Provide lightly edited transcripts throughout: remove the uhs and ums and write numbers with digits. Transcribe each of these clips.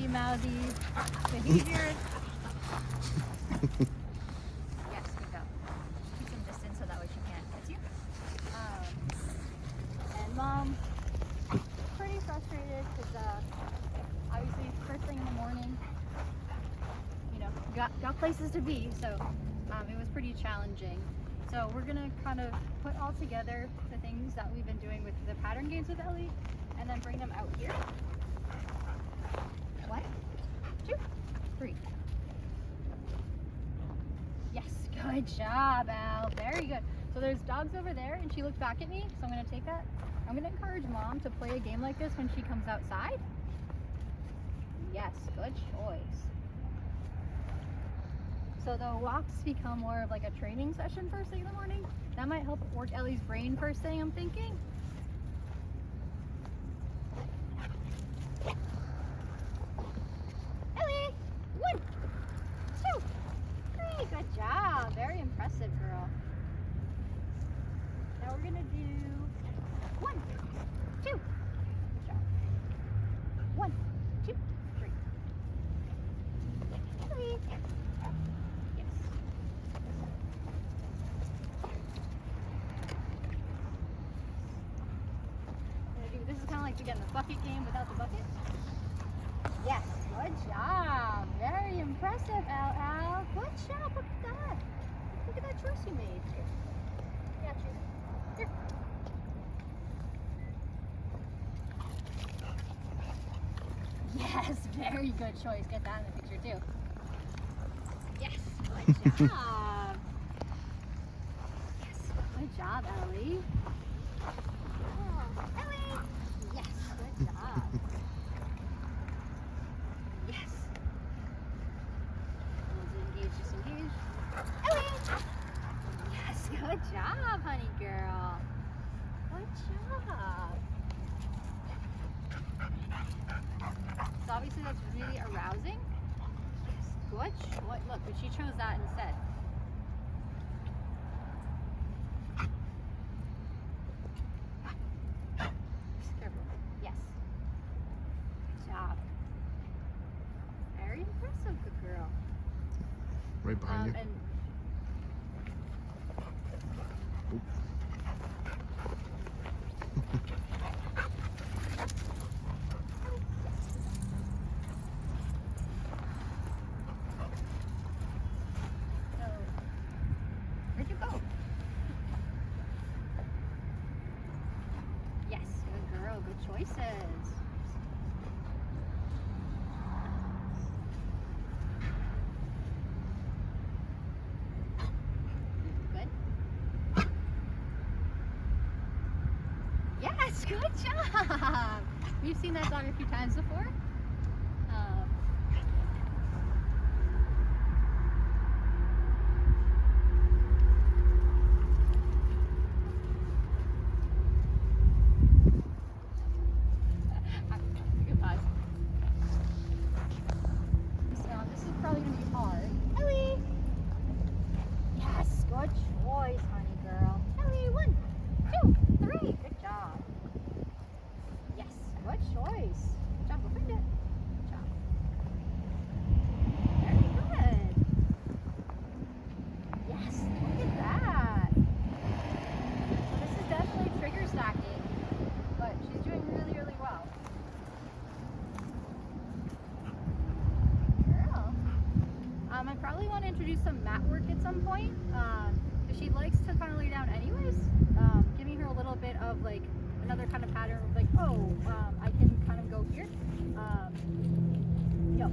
mouthy behavior. Yes, good go. Keep some distance so that way she can't hit you. And mom, pretty frustrated because obviously first thing in the morning, you know, got places to be, so it was pretty challenging. So we're gonna kind of put all together the things that we've been doing with the pattern games with Ellie, and then bring them out here. 1, 2, 3. Yes, good job, Al. Very good. So there's dogs over there, and she looked back at me, so I'm gonna take that. I'm gonna encourage mom to play a game like this when she comes outside. Yes, good choice. So the walks become more of like a training session first thing in the morning. That might help work Ellie's brain first thing, I'm thinking. Ellie, 1, 2, 3, good job. Very impressive, girl. Now we're gonna do 1, 2, good job. 1, 2, 3. Ellie. This is kind of like again the bucket game without the bucket. Yes, good job. Very impressive, Al. Good job. Look at that. Look at that choice you made. Yeah, choose. Here. Yes, very good choice. Get that in the picture too. Yes, good job. Yes, good job, Ellie. Oh, Ellie. Yes, good job. Yes. Disengage. Ellie. Yes, good job, honey girl. Good job. So obviously that's really arousing. Yes, good. Look, but she chose that instead. Careful. Yes. Good job. Very impressive, good girl. Right behind you. And where'd you go? Yes, good girl, good choices. Good. Yes, good job. We've seen that dog a few times before. Good pause. So this is probably gonna be hard. Ellie. Yes, good choice, honey girl. Ellie, 1, 2, 3. Good job. Yes, good choice. Good job. Go find it. Good job. Very good. Yes, look at that. So this is definitely trigger stacking, but she's doing really, really well. Girl. I probably want to introduce some mat work at some point, because she likes to kind of lay down anyways. Giving her a little bit of like another kind of pattern of like, oh, I can kind of go here. Yep.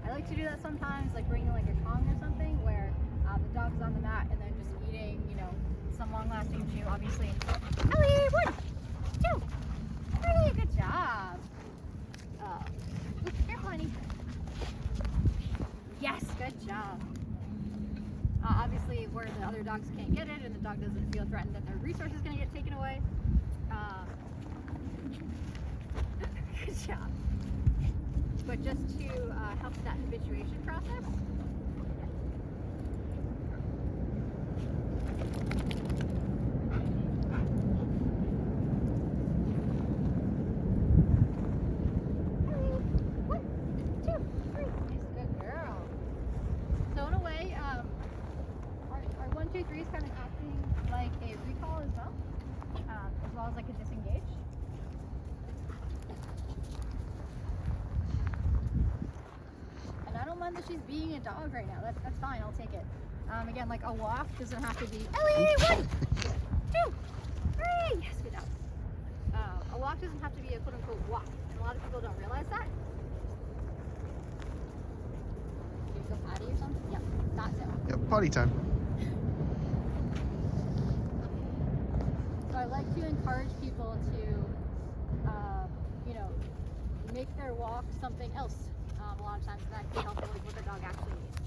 I like to do that sometimes, like bringing like a Kong or something where the dog's on the mat and then just eating, you know, some long-lasting chew, obviously. Ellie, 1, 2, 3, good job. Oops, careful, honey. Yes, good job. Obviously, where the other dogs can't get it and the dog doesn't feel threatened that their resource is going to get taken away. Good job. But just to help that habituation process. kind of acting like a recall as well as like a disengage. And I don't mind that she's being a dog right now. That's fine. I'll take it. Again, like a walk doesn't have to be Ellie 1, 2, 3. Yes, good job. A walk doesn't have to be a quote unquote walk, and a lot of people don't realize that. Do you go potty or something? Yep, thought so. Yep, potty time. So I like to encourage people to, make their walk something else. A lot of times that can help them with what their dog actually needs.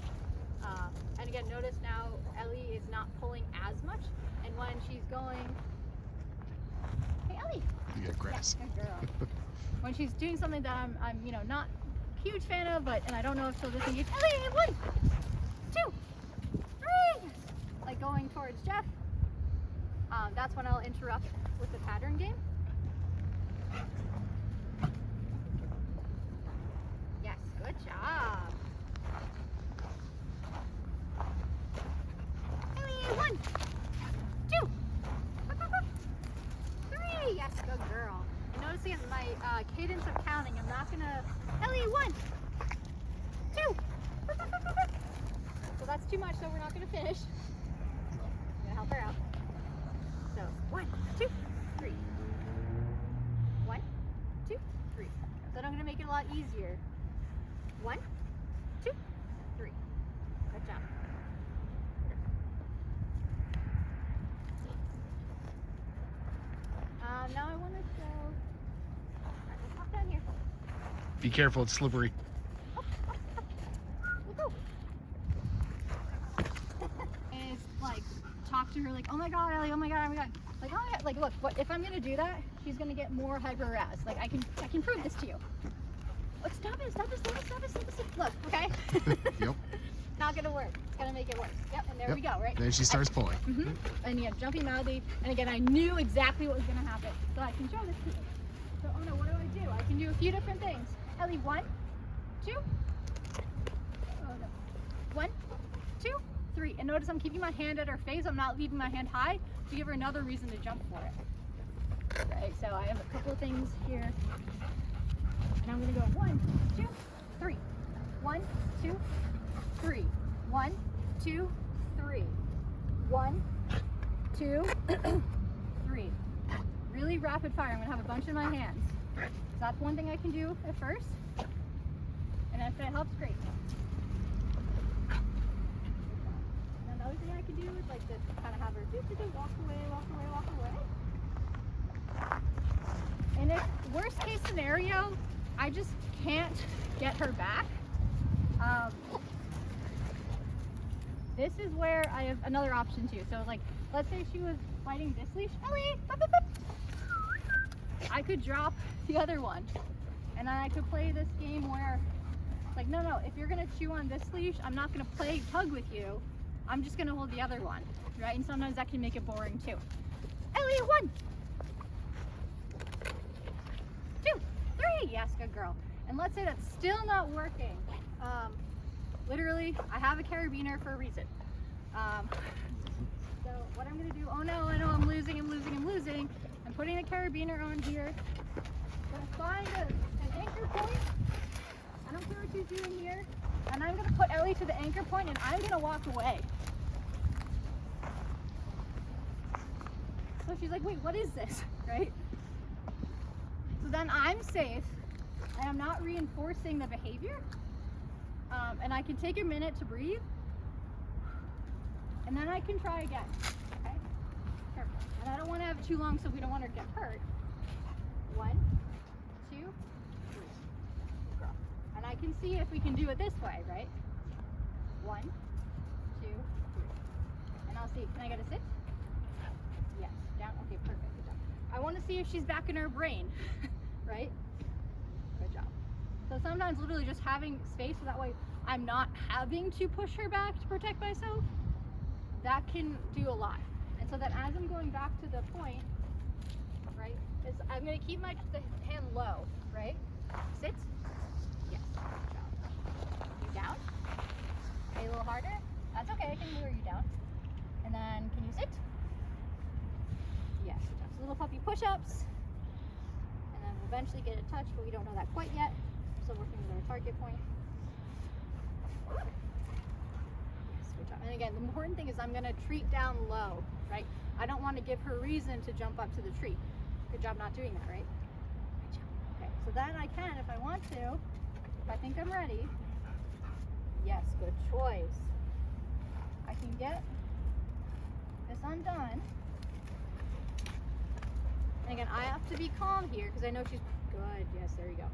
And again, notice now Ellie is not pulling as much, and when she's going, hey Ellie, You got grass. yeah, good girl. When she's doing something that I'm not a huge fan of, and I don't know if she'll disengage. Ellie, 1, 2, 3. Like going towards Jeff. That's when I'll interrupt with the pattern game. Yes, good job. Ellie, 1, 2, 3. Yes, good girl. And notice again my cadence of counting. I'm not gonna. Ellie, 1, 2. So that's too much, so we're not gonna finish. I'm gonna help her out. So 1, 2, 3. 1, 2, 3. So I'm gonna make it a lot easier. 1, 2, 3. Good job. Now I want to show. Alright, let's hop down here. Be careful, it's slippery. Woohoo! And it's like talk to her like, oh my god, Ellie, oh my god, oh my god. Like, oh my god, like look, what if I'm gonna do that, she's gonna get more hyper aroused. Like I can prove this to you. Look, stop it, stop it, stop it, stop it, stop it, stop it. Look, okay? Yep. Not gonna work. It's gonna make it worse. Yep, and there we go, right? Then she starts pulling. And yeah, jumpy mouthy. And again, I knew exactly what was gonna happen. So I can show this to you. So, oh no, what do? I can do a few different things. Ellie, 1, 2. Oh no. 1, 2, 3. And notice I'm keeping my hand at her face. I'm not leaving my hand high to give her another reason to jump for it. Right, so I have a couple of things here. And I'm gonna go 1, 2, 3. 1, 2, 3. 1, 2, 3. 1, 2, 3. Really rapid fire. I'm gonna have a bunch in my hands. So that's one thing I can do at first. And if it helps, great. And another thing I can do is like this, kind of have her walk away, walk away, walk away. And if worst case scenario, I just can't get her back. This is where I have another option too. So like, let's say she was fighting this leash. Ellie, bup, bup, bup. I could drop the other one. And then I could play this game where, like, no, if you're gonna chew on this leash, I'm not gonna play tug with you. I'm just gonna hold the other one, right? And sometimes that can make it boring too. Ellie, 1, 2, 3. Yes, good girl. And let's say that's still not working. Literally, I have a carabiner for a reason. So what I'm gonna do, oh no, I know I'm losing. I'm putting a carabiner on here. I'm gonna find an anchor point. I don't care what she's doing here. And I'm gonna put Ellie to the anchor point and I'm gonna walk away. So she's like, wait, what is this, right? So then I'm safe and I'm not reinforcing the behavior. And I can take a minute to breathe, and then I can try again. Okay? Perfect. And I don't want to have it too long, so we don't want her to get hurt. 1, 2, 3. Girl. And I can see if we can do it this way, right? 1, 2, 3. And I'll see. Can I get a sit? Yes. Down. Okay. Perfect. Good job. I want to see if she's back in her brain, right? Good job. So sometimes literally just having space so that way I'm not having to push her back to protect myself, that can do a lot. And so that as I'm going back to the point, right, is I'm going to keep the hand low, right? Sit. Yes. Good job. You down? Okay, a little harder? That's okay, I can lure you down. And then can you use it. Yes, good job. So little puppy push-ups. And then we'll eventually get a touch, but we don't know that quite yet. Still working with our target point. Yes, good job. And again, the important thing is I'm gonna treat down low, right? I don't want to give her reason to jump up to the tree. Good job not doing that, right? Good job. Okay, so then I can, if I want to, if I think I'm ready. Yes, good choice. I can get this undone. And again, I have to be calm here because I know she's good. Yes, there you go.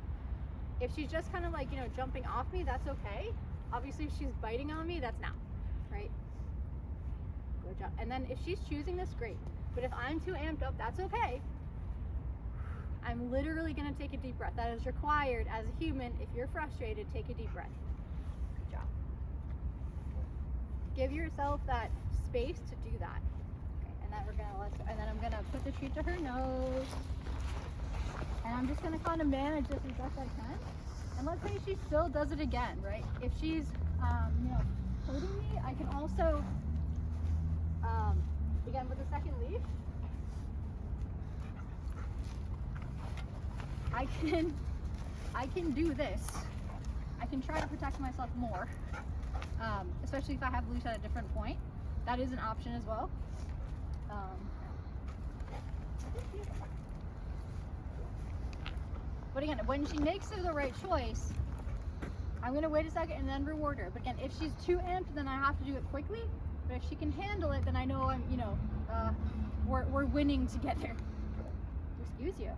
If she's just kind of like, you know, jumping off me, that's okay. Obviously, if she's biting on me, that's not, right? Good job. And then if she's choosing this, great. But if I'm too amped up, that's okay. I'm literally going to take a deep breath. That is required as a human. If you're frustrated, take a deep breath. Good job. Give yourself that space to do that. Okay, and then and then I'm gonna put the treat to her nose. And I'm just gonna kind of manage this as best I can. And let's say she still does it again, right? If she's, you know, holding me, I can also, again with the second leash, I can do this. I can try to protect myself more, especially if I have the leash at a different point. That is an option as well. But again, when she makes the right choice, I'm gonna wait a second and then reward her. But again, if she's too amped, then I have to do it quickly. But if she can handle it, then I know I'm, you know, we're winning together. Excuse you.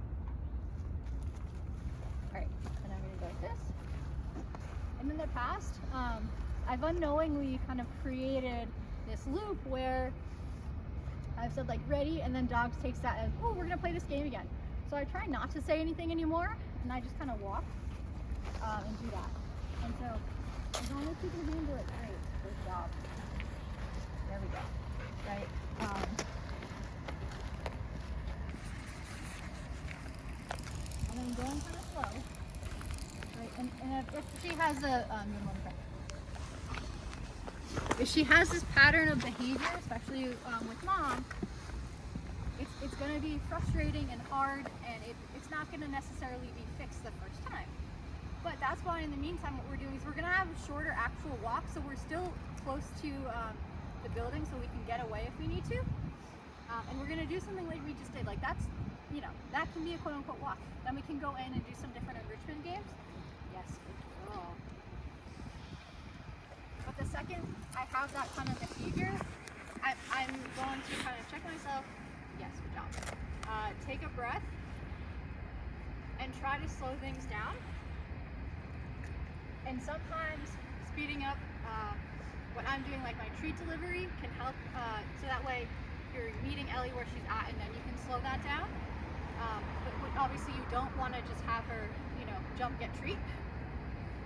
All right, and I'm gonna go like this. And in the past, I've unknowingly kind of created this loop where I've said like ready, and then dogs takes that as, oh, we're gonna play this game again. So I try not to say anything anymore, and I just kind of walk and do that. And so as long as you can handle it, great, good job. There we go, right? And I'm going kind of slow, right? And if she has a, if she has this pattern of behavior, especially with mom, it's going to be frustrating and hard, and it's not going to necessarily be fixed the first time. But that's why in the meantime what we're doing is we're going to have a shorter actual walk, so we're still close to the building so we can get away if we need to. And we're going to do something like we just did. Like that's, you know, that can be a quote-unquote walk. Then we can go in and do some different enrichment games. Yes, good girl. But the second I have that kind of behavior, I'm going to kind of check myself. Yes, good job. Take a breath and try to slow things down. And sometimes speeding up what I'm doing, like my treat delivery, can help. So that way you're meeting Ellie where she's at, and then you can slow that down. But obviously you don't want to just have her, you know, jump, get treat.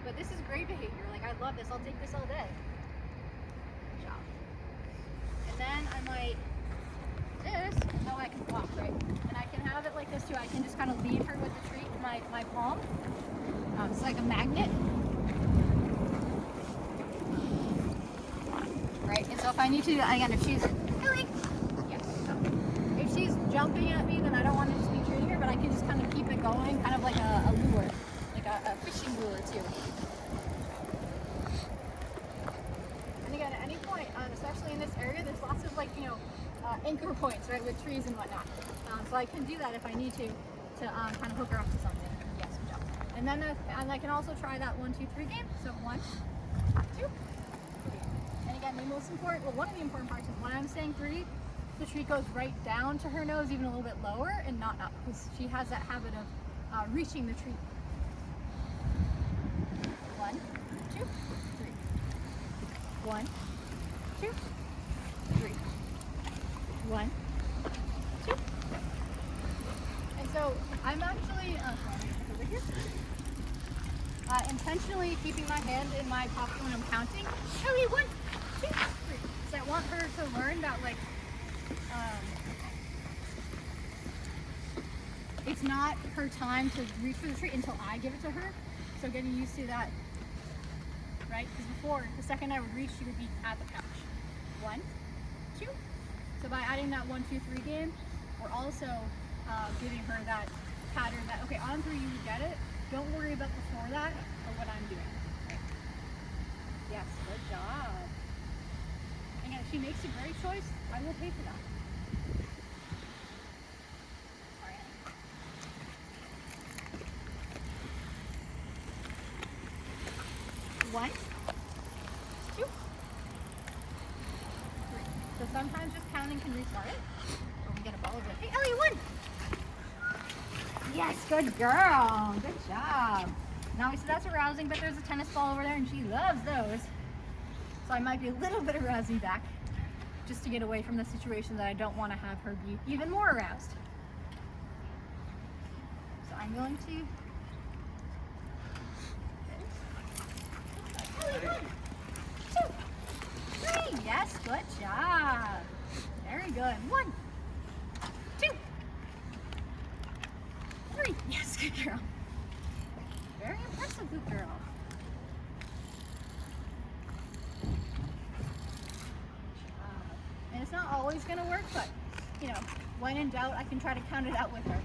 But this is great behavior. Like I love this. I'll take this all day. Good job. And then I might this. Oh, I can walk, right? And I can have it like this too. I can just kind of leave her with the treat in my palm. It's like a magnet. Right? And so if I need to, again, if she's Ellie, yes. So if she's jumping at me, then I don't want to just be treating her, but I can just kind of keep it going, kind of like a lure, like a fishing lure too. And again, at any point, especially in this area, there's lots of like, you know, anchor points, right, with trees and whatnot. So I can do that if I need to kind of hook her up to something. Yes, good job. And then and I can also try that 1, 2, 3 game. So 1, 2, 3. And again, the most important, well, one of the important parts is when I'm saying 3, the treat goes right down to her nose, even a little bit lower, and not up, because she has that habit of reaching the treat. 1, 2, 3. 1, 2, 3. 1, 2. And so I'm actually over here, intentionally keeping my hand in my pocket when I'm counting. Ellie, 1, 2, 3. So I want her to learn that, like, it's not her time to reach for the treat until I give it to her. So getting used to that, right? Because before, the second I would reach, she would be at the couch. 1, 2, So by adding that 1, 2, 3 game, we're also giving her that pattern that, okay, on 3 you get it. Don't worry about before that or what I'm doing. Yes, good job. And if she makes a great choice, I will pay for that. Sorry, honey. 1, 2, 3. So sometimes just counting can restart it. Or we get a ball of it. Hey, Ellie, 1. Yes, good girl. Good job. Now we said that's arousing, but there's a tennis ball over there and she loves those. So I might be a little bit arousing back just to get away from the situation that I don't want to have her be even more aroused. So I'm going to... Ellie, 1, 2, 3. Yes, good job. Very good. 1, 2, 3. Yes, good girl. Very impressive, good girl. And it's not always going to work, but, you know, when in doubt, I can try to count it out with her.